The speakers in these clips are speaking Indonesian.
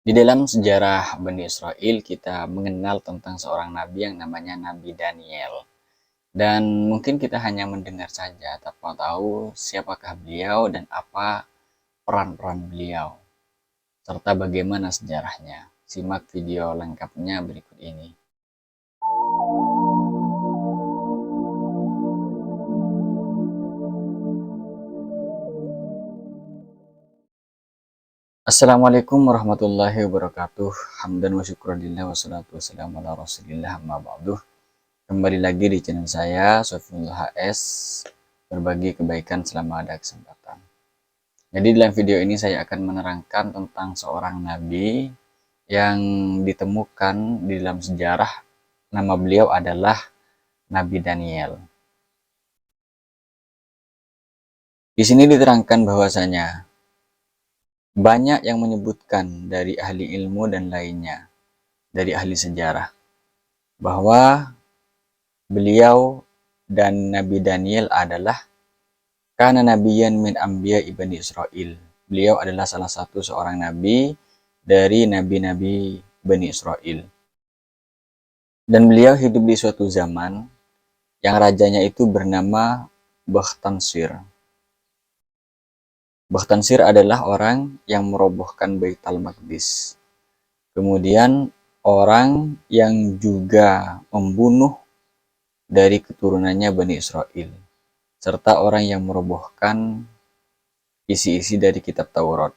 Di dalam sejarah Bani Israel, kita mengenal tentang seorang nabi yang namanya Nabi Daniel. Dan mungkin kita hanya mendengar saja, tanpa tahu siapakah beliau dan apa peran-peran beliau, serta bagaimana sejarahnya. Simak video lengkapnya berikut ini. Assalamualaikum warahmatullahi wabarakatuh. Hamdan wa syukranillah wassalatu wassalamu ala rasulillah amma ba'du. Kembali lagi di channel saya, Sofiyul HS, berbagi kebaikan selama ada kesempatan. Jadi dalam video ini saya akan menerangkan tentang seorang nabi yang ditemukan di dalam sejarah. Nama beliau adalah Nabi Daniel. Di sini diterangkan bahwasanya banyak yang menyebutkan dari ahli ilmu dan lainnya, dari ahli sejarah, bahwa beliau dan Nabi Daniel adalah karena nabiyan min anbiya ibni Israel. Beliau adalah salah satu seorang nabi dari nabi-nabi Bani Israel. Dan beliau hidup di suatu zaman yang rajanya itu bernama Bakhtansir. Bakhtansir adalah orang yang merobohkan Baitul Maqdis. Kemudian orang yang juga membunuh dari keturunannya Bani Israel, serta orang yang merobohkan isi-isi dari kitab Taurat.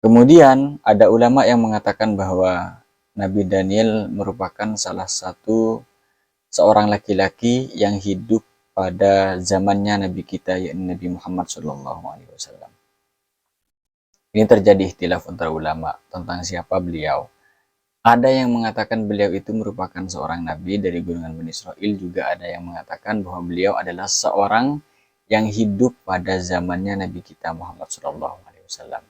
Kemudian ada ulama yang mengatakan bahwa Nabi Daniel merupakan salah satu seorang laki-laki yang hidup pada zamannya Nabi kita, yaitu Nabi Muhammad SAW. Ini terjadi ikhtilaf antara ulama tentang siapa beliau. Ada yang mengatakan beliau itu merupakan seorang nabi dari golongan Bani Israel, juga ada yang mengatakan bahwa beliau adalah seorang yang hidup pada zamannya Nabi kita Muhammad SAW.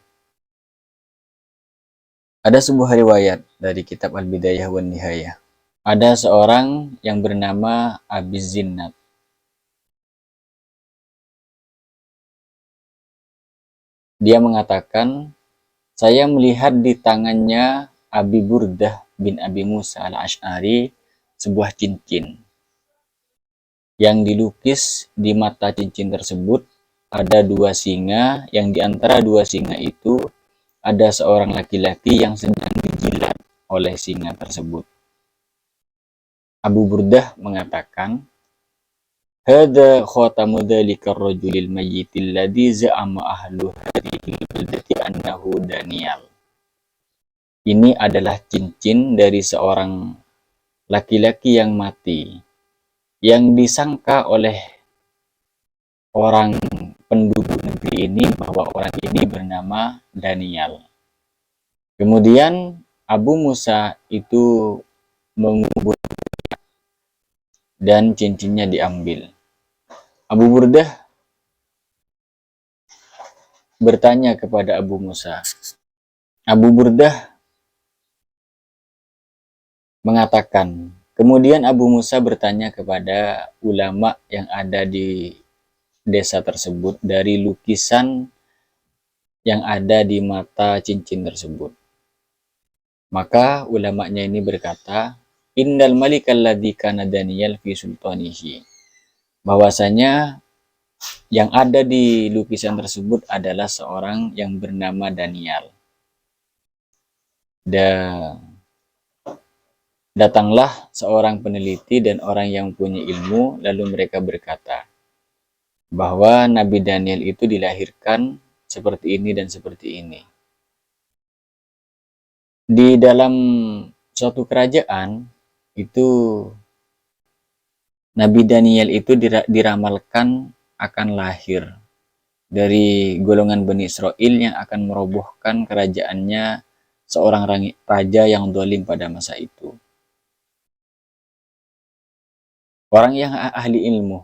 Ada sebuah riwayat dari kitab Al-Bidayah wan Nihayah. Ada seorang yang bernama Abi Zinnat. Dia mengatakan, saya melihat di tangannya Abi Burdah bin Abi Musa al-Ash'ari sebuah cincin. Yang dilukis di mata cincin tersebut ada dua singa, yang di antara dua singa itu ada seorang laki-laki yang sedang dijilat oleh singa tersebut. Abu Burdah mengatakan, "Hada khatamu dzalikar rajulil mayyitil ladzi za'ama ahlu hadhil baldati annahu Daniel." Ini adalah cincin dari seorang laki-laki yang mati, yang disangka oleh orang penduduk negeri ini bahwa orang ini bernama Daniel. Kemudian Abu Musa itu mengubur dan cincinnya diambil. Abu Burdah bertanya kepada Abu Musa. Abu Burdah mengatakan, kemudian Abu Musa bertanya kepada ulama yang ada di desa tersebut dari lukisan yang ada di mata cincin tersebut. Maka ulamanya ini berkata, Innal malikal ladzi kana Daniel fi sultanihi. Bahwasanya yang ada di lukisan tersebut adalah seorang yang bernama Daniel. Dan datanglah seorang peneliti dan orang yang punya ilmu, lalu mereka berkata bahwa Nabi Daniel itu dilahirkan seperti ini dan seperti ini. Di dalam suatu kerajaan itu Nabi Daniel itu diramalkan akan lahir dari golongan Bani Israel yang akan merobohkan kerajaannya seorang raja yang zalim pada masa itu. Orang yang ahli ilmu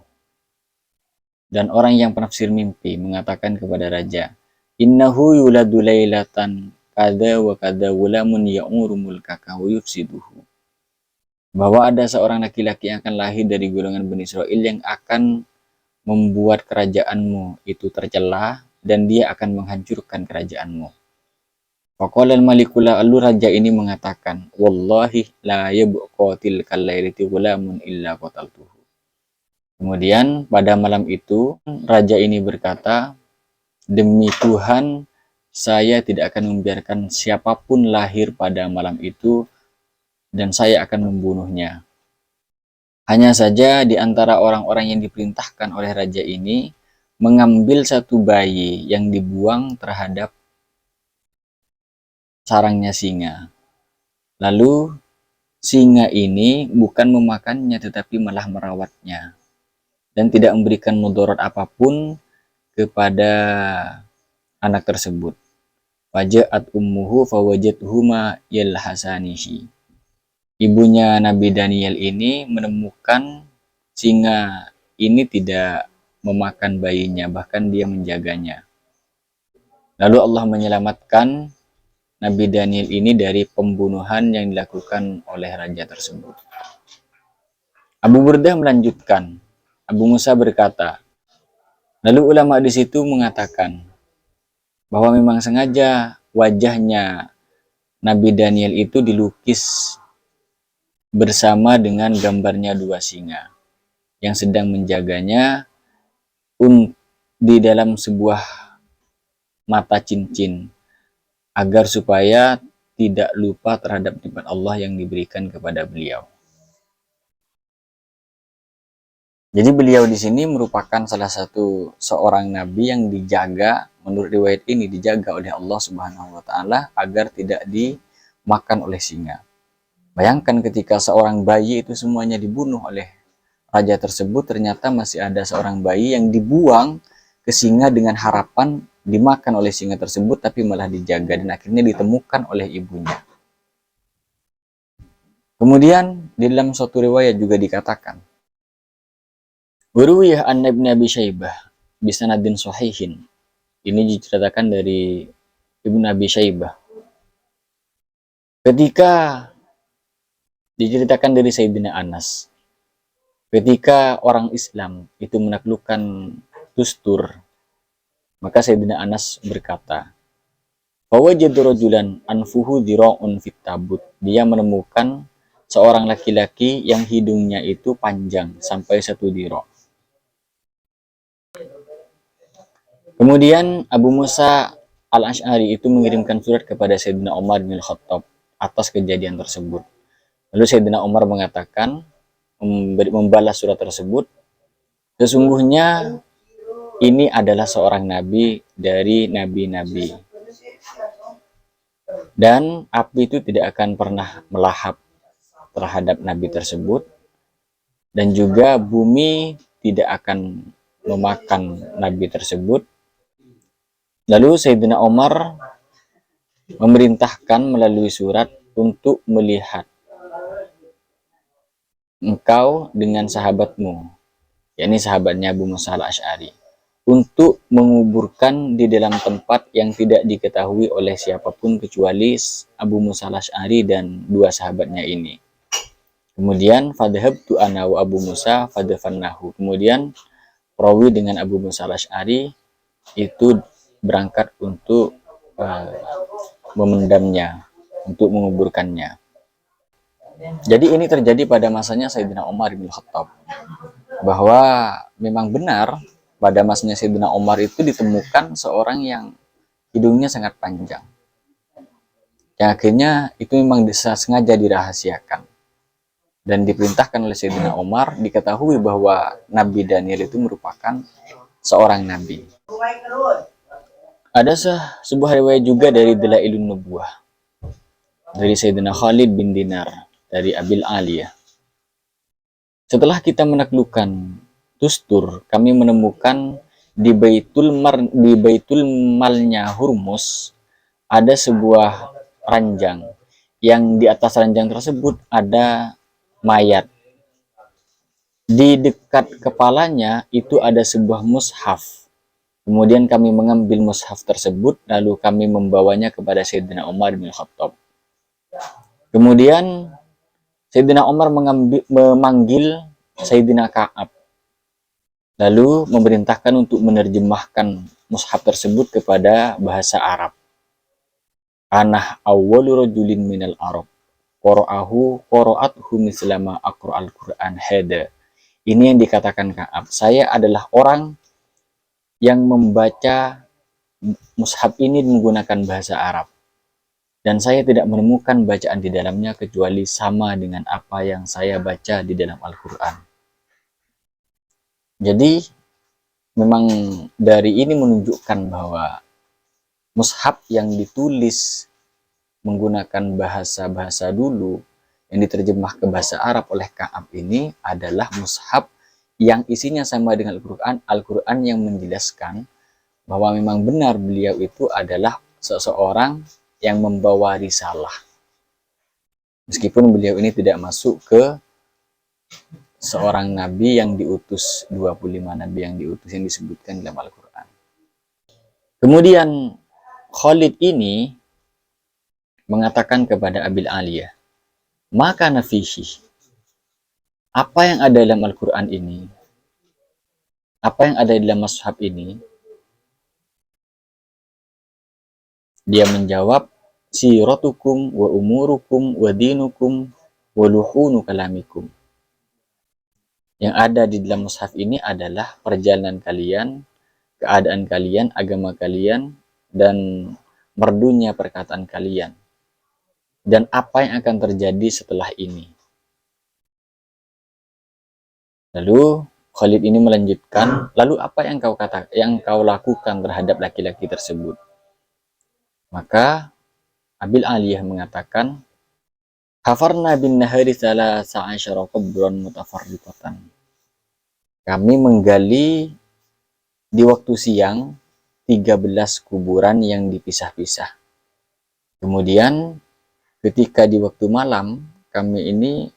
dan orang yang penafsir mimpi mengatakan kepada raja, "Innahu yuladu lailatan kada wa kada gulamun ya'muru mulkaka wa yufsiduhu." Bahwa ada seorang laki-laki yang akan lahir dari golongan Bani Israel yang akan membuat kerajaanmu itu tercela dan dia akan menghancurkan kerajaanmu. Faqala al-maliku, lalu raja ini mengatakan, wallahi la yabqa tilkal lailati ghulamun illa qataltuhu. Kemudian pada malam itu raja ini berkata, demi Tuhan, saya tidak akan membiarkan siapapun lahir pada malam itu dan saya akan membunuhnya. Hanya saja di antara orang-orang yang diperintahkan oleh raja ini mengambil satu bayi yang dibuang terhadap sarangnya singa. Lalu singa ini bukan memakannya tetapi malah merawatnya dan tidak memberikan mudarat apapun kepada anak tersebut. Faja'at ummuhu fawajadhuma yalhasanihi. Ibunya Nabi Daniel ini menemukan singa ini tidak memakan bayinya, bahkan dia menjaganya. Lalu Allah menyelamatkan Nabi Daniel ini dari pembunuhan yang dilakukan oleh raja tersebut. Abu Burdah melanjutkan, Abu Musa berkata, lalu ulama di situ mengatakan bahwa memang sengaja wajahnya Nabi Daniel itu dilukis bersama dengan gambarnya dua singa yang sedang menjaganya di dalam sebuah mata cincin agar supaya tidak lupa terhadap nikmat Allah yang diberikan kepada beliau. Jadi beliau di sini merupakan salah satu seorang nabi yang dijaga, menurut riwayat ini dijaga oleh Allah Subhanahu wa taala agar tidak dimakan oleh singa. Bayangkan ketika seorang bayi itu semuanya dibunuh oleh raja tersebut, ternyata masih ada seorang bayi yang dibuang ke singa dengan harapan dimakan oleh singa tersebut, tapi malah dijaga dan akhirnya ditemukan oleh ibunya. Kemudian di dalam suatu riwayat juga dikatakan, Waruwiyah an Ibn Abi Syaibah bisanadin sahihin. Ini diceritakan dari Ibn Abi Syaibah. Ketika diceritakan dari Sayyidina Anas, ketika orang Islam itu menaklukkan Tustur, maka Sayyidina Anas berkata, fawajadu rajulan anfuhu dira'un fit tabut. Dia menemukan seorang laki-laki yang hidungnya itu panjang sampai 1 dira'. Kemudian Abu Musa al-Ash'ari itu mengirimkan surat kepada Sayyidina Umar bin Khattab atas kejadian tersebut. Lalu Sayyidina Umar mengatakan, membalas surat tersebut, sesungguhnya ini adalah seorang nabi dari nabi-nabi. Dan api itu tidak akan pernah melahap terhadap nabi tersebut. Dan juga bumi tidak akan memakan nabi tersebut. Lalu Sayyidina Umar memerintahkan melalui surat untuk melihat engkau dengan sahabatmu, yakni sahabatnya Abu Musa al-Ash'ari, untuk menguburkan di dalam tempat yang tidak diketahui oleh siapapun kecuali Abu Musa al-Ash'ari dan dua sahabatnya ini. Kemudian fadhabtu ana wa Abu Musa fadfannahu. Kemudian perawi dengan Abu Musa al-Ash'ari itu berangkat untuk memendamnya, untuk menguburkannya. Jadi ini terjadi pada masanya Sayyidina Umar bin Khattab, bahwa memang benar pada masanya Sayyidina Umar itu ditemukan seorang yang hidungnya sangat panjang, yang akhirnya itu memang sengaja dirahasiakan dan diperintahkan oleh Sayyidina Umar, diketahui bahwa Nabi Daniel itu merupakan seorang nabi. Ada sebuah riwayat juga dari Dalailun Nubuwah dari Sayyidina Khalid bin Dinar dari Abil Aliyah. Setelah kita menaklukkan Tustur, kami menemukan di Baitul Malnya Hurmus ada sebuah ranjang, yang di atas ranjang tersebut ada mayat. Di dekat kepalanya itu ada sebuah mushaf. Kemudian kami mengambil mushaf tersebut, lalu kami membawanya kepada Sayyidina Umar bin Khattab. Kemudian Sayyidina Umar memanggil Sayyidina Ka'ab, lalu memerintahkan untuk menerjemahkan mushaf tersebut kepada bahasa Arab. Anah awwalu rajulin minal Arab qara'athu mislama aqra'al Qur'an hada. Ini yang dikatakan Ka'ab, saya adalah orang yang membaca mushaf ini menggunakan bahasa Arab, dan saya tidak menemukan bacaan di dalamnya kecuali sama dengan apa yang saya baca di dalam Al-Quran. Jadi memang dari ini menunjukkan bahwa mushaf yang ditulis menggunakan bahasa-bahasa dulu yang diterjemah ke bahasa Arab oleh Ka'ab ini adalah mushaf yang isinya sama dengan Al-Quran, Al-Quran yang menjelaskan bahwa memang benar beliau itu adalah seseorang yang membawa risalah. Meskipun beliau ini tidak masuk ke seorang nabi yang diutus, 25 nabi yang diutus yang disebutkan dalam Al-Quran. Kemudian Khalid ini mengatakan kepada Abil Aliyah, maka nafihi, apa yang ada dalam Al-Quran ini, apa yang ada dalam mushaf ini? Dia menjawab, siratukum wa umurukum wa dinukum wa luhunu kalamikum. Yang ada di dalam mushaf ini adalah perjalanan kalian, keadaan kalian, agama kalian, dan merdunya perkataan kalian, dan apa yang akan terjadi setelah ini. Lalu Khalid ini melanjutkan, lalu apa yang kau lakukan terhadap laki-laki tersebut? Maka Abil Aliyah mengatakan, hafarna bin nahari thalatha asyara qabran mutafarriqatan. Kami menggali di waktu siang 13 kuburan yang dipisah-pisah. Kemudian ketika di waktu malam kami ini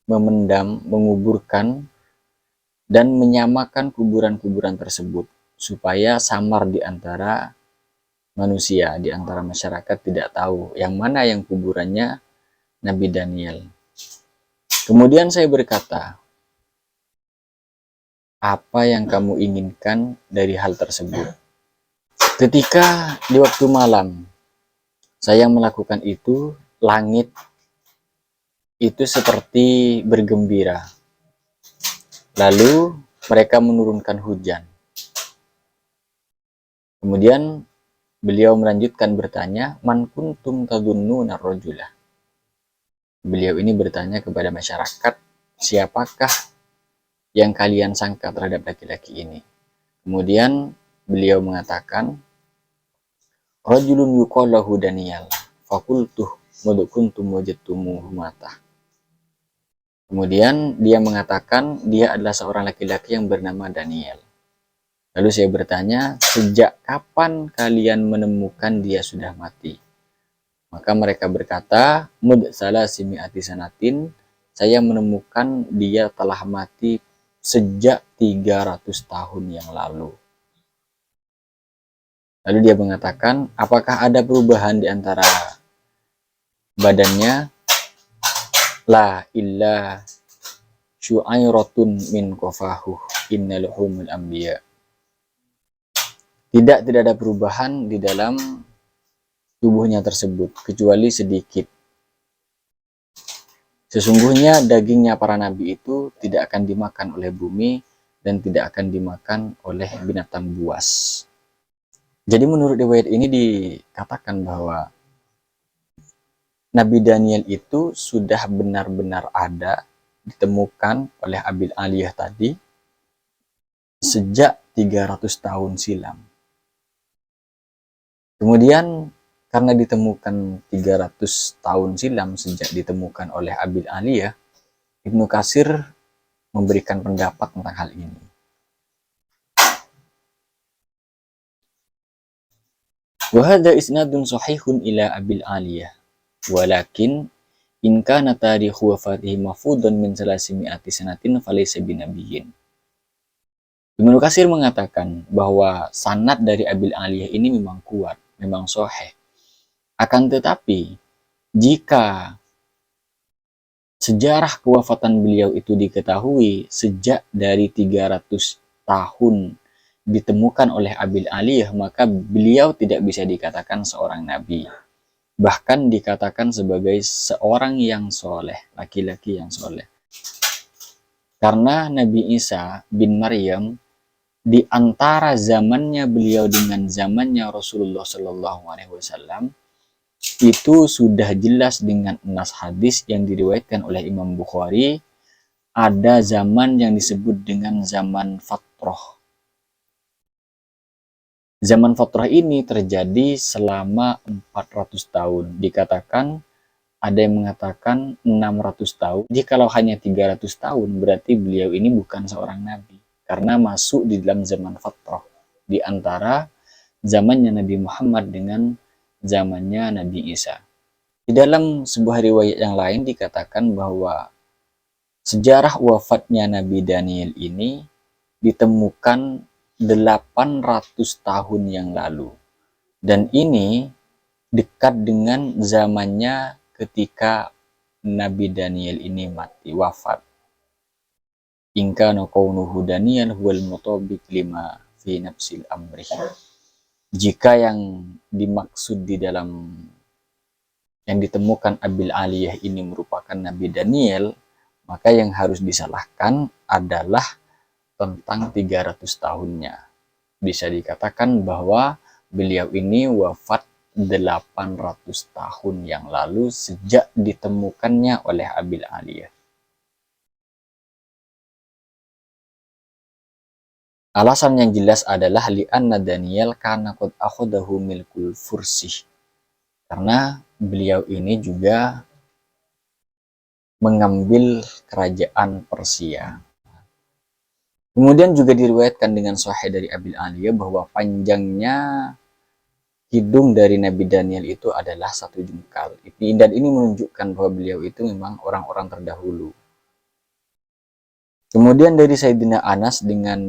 memendam, menguburkan dan menyamakan kuburan-kuburan tersebut supaya samar di antara manusia, di antara masyarakat tidak tahu yang mana yang kuburannya Nabi Daniel. Kemudian saya berkata, apa yang kamu inginkan dari hal tersebut? Ketika di waktu malam saya melakukan itu, langit itu seperti bergembira. Lalu mereka menurunkan hujan. Kemudian beliau melanjutkan bertanya, man kuntum tadunnuna ar-rajulah. Beliau ini bertanya kepada masyarakat, siapakah yang kalian sangka terhadap laki-laki ini? Kemudian beliau mengatakan, rajulun yuqallahu Daniel, fakultuh mudukuntum wajadtumuhu mata. Kemudian dia mengatakan dia adalah seorang laki-laki yang bernama Daniel. Lalu saya bertanya, sejak kapan kalian menemukan dia sudah mati? Maka mereka berkata, mud salasimi'ati sanatin, saya menemukan dia telah mati sejak 300 tahun yang lalu. Lalu dia mengatakan, apakah ada perubahan di antara badannya? La illa syu'airatun min kofahuh innal humul anbiya. Tidak ada perubahan di dalam tubuhnya tersebut, kecuali sedikit. Sesungguhnya dagingnya para nabi itu tidak akan dimakan oleh bumi dan tidak akan dimakan oleh binatang buas. Jadi menurut riwayat ini dikatakan bahwa Nabi Daniel itu sudah benar-benar ada, ditemukan oleh Abil Aliyah tadi sejak 300 tahun silam. Kemudian karena ditemukan 300 tahun silam sejak ditemukan oleh Abil Aliyah, Ibnu Katsir memberikan pendapat tentang hal ini. Wa hadza isnadun sahihun ila Abil Aliyah, walakin in kana tarikhu wafatihi mafudun min salasimi'ati sanatin falaysa binabiyyin. Ibnu Katsir mengatakan bahwa sanad dari Abil Aliyah ini memang kuat, memang sahih. Akan tetapi, jika sejarah kewafatan beliau itu diketahui sejak dari 300 tahun ditemukan oleh Abil Aliyah, maka beliau tidak bisa dikatakan seorang nabi. Bahkan dikatakan sebagai seorang yang soleh, laki-laki yang soleh. Karena Nabi Isa bin Maryam di antara zamannya beliau dengan zamannya Rasulullah Shallallahu Alaihi Wasallam itu sudah jelas dengan nas hadis yang diriwayatkan oleh Imam Bukhari. Ada zaman yang disebut dengan zaman fatrah. Zaman fatrah ini terjadi selama 400 tahun. Dikatakan, ada yang mengatakan 600 tahun. Jikalau hanya 300 tahun, berarti beliau ini bukan seorang nabi. Karena masuk di dalam zaman fatrah. Di antara zamannya Nabi Muhammad dengan zamannya Nabi Isa. Di dalam sebuah riwayat yang lain dikatakan bahwa sejarah wafatnya Nabi Daniel ini ditemukan 800 tahun yang lalu. Dan ini dekat dengan zamannya ketika Nabi Daniel ini mati, wafat. Inka no kaunuhu Daniel huwal mutobik lima fi nafsil amri. Jika yang dimaksud di dalam yang ditemukan Abil Aliyah ini merupakan Nabi Daniel, maka yang harus disalahkan adalah tentang 300 tahunnya. Bisa dikatakan bahwa beliau ini wafat 800 tahun yang lalu sejak ditemukannya oleh Abil Aliyah. Alasan yang jelas adalah li'anna Daniel kana qad akhadahu milkul fursih. Karena beliau ini juga mengambil kerajaan Persia. Kemudian juga diriwayatkan dengan sahih dari Abil Aliyah bahwa panjangnya hidung dari Nabi Daniel itu adalah 1 jengkal. Dan ini menunjukkan bahwa beliau itu memang orang-orang terdahulu. Kemudian dari Sayyidina Anas dengan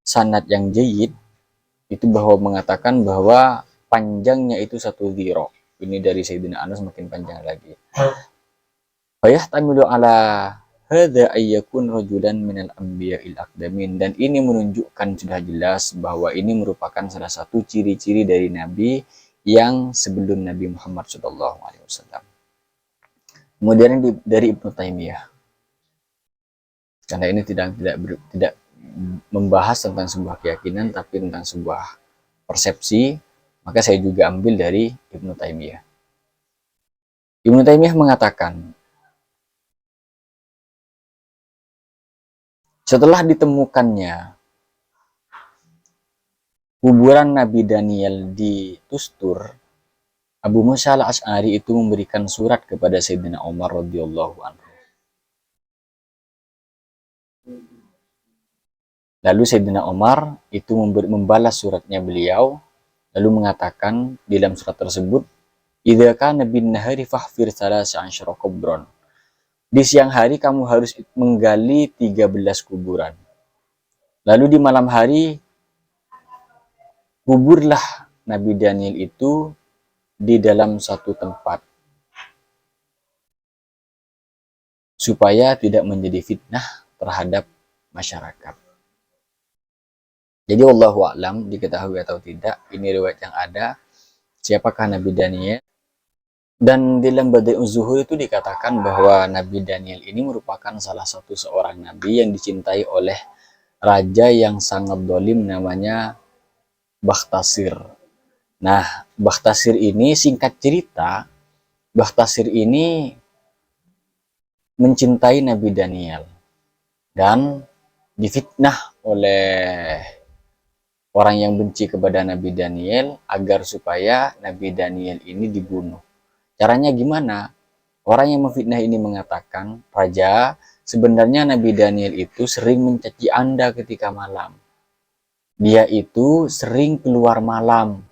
sanad yang jayyid, itu bahwa mengatakan bahwa panjangnya itu 1 dhira. Ini dari Sayyidina Anas makin panjang lagi. Fayahtamilu ala hadza ayyakun rajulan minal anbiya'il aqdamin. Dan ini menunjukkan sudah jelas bahwa ini merupakan salah satu ciri-ciri dari Nabi yang sebelum Nabi Muhammad SAW. Kemudian dari Ibnu Taimiyah. Karena ini tidak membahas tentang sebuah keyakinan, tapi tentang sebuah persepsi, maka saya juga ambil dari Ibnu Taimiyah. Ibnu Taimiyah mengatakan, setelah ditemukannya kuburan Nabi Daniel di Tustur, Abu Musa al-Asy'ari itu memberikan surat kepada Sayyidina Umar radhiyallahu anhu. Lalu Sayyidina Umar itu membalas suratnya beliau, lalu mengatakan di dalam surat tersebut, idza kana bin nahari fahfir 13 qabran. Di siang hari kamu harus menggali 13 kuburan. Lalu di malam hari kuburlah Nabi Daniel itu di dalam satu tempat supaya tidak menjadi fitnah terhadap masyarakat. Jadi wallahu a'lam, diketahui atau tidak, ini riwayat yang ada, siapakah Nabi Daniel. Dan di dalam Bada'i'uz Zuhur itu dikatakan bahwa Nabi Daniel ini merupakan salah satu seorang nabi yang dicintai oleh raja yang sangat dolim namanya Bakhtasir. Nah, Bakhtasir ini, singkat cerita, Bakhtasir ini mencintai Nabi Daniel dan difitnah oleh orang yang benci kepada Nabi Daniel agar supaya Nabi Daniel ini dibunuh. Caranya gimana? Orang yang memfitnah ini mengatakan, Raja, sebenarnya Nabi Daniel itu sering mencaci Anda ketika malam. Dia itu sering keluar malam.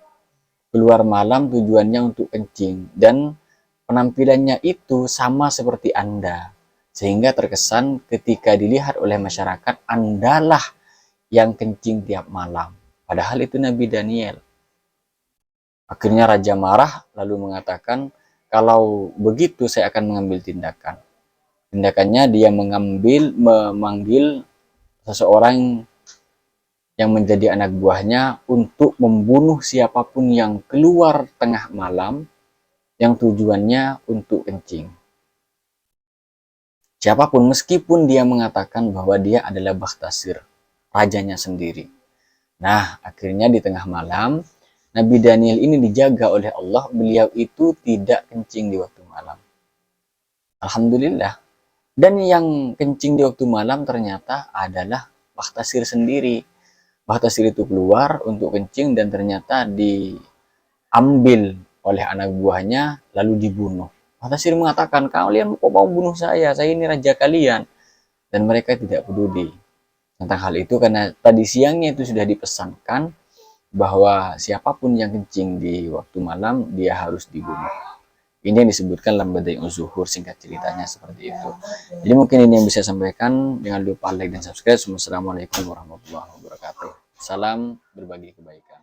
Keluar malam tujuannya untuk kencing. Dan penampilannya itu sama seperti Anda. Sehingga terkesan ketika dilihat oleh masyarakat, Andalah yang kencing tiap malam. Padahal itu Nabi Daniel. Akhirnya Raja marah lalu mengatakan, kalau begitu saya akan mengambil tindakan. Tindakannya dia memanggil seseorang yang menjadi anak buahnya untuk membunuh siapapun yang keluar tengah malam yang tujuannya untuk kencing. Siapapun, meskipun dia mengatakan bahwa dia adalah Bakhtasir, rajanya sendiri. Nah, akhirnya di tengah malam, Nabi Daniel ini dijaga oleh Allah, beliau itu tidak kencing di waktu malam. Alhamdulillah. Dan yang kencing di waktu malam ternyata adalah Bakhtasir sendiri. Bakhtasir itu keluar untuk kencing dan ternyata diambil oleh anak buahnya lalu dibunuh. Bakhtasir mengatakan, kalian kok mau bunuh saya ini raja kalian. Dan mereka tidak peduli tentang hal itu karena tadi siangnya itu sudah dipesankan bahwa siapapun yang kencing di waktu malam dia harus dibunuh. Ini yang disebutkan dalam Bada'i'uz Zuhur, singkat ceritanya seperti itu. Jadi mungkin ini yang bisa saya sampaikan. Jangan lupa like dan subscribe. Wassalamualaikum warahmatullahi wabarakatuh. Salam berbagi kebaikan.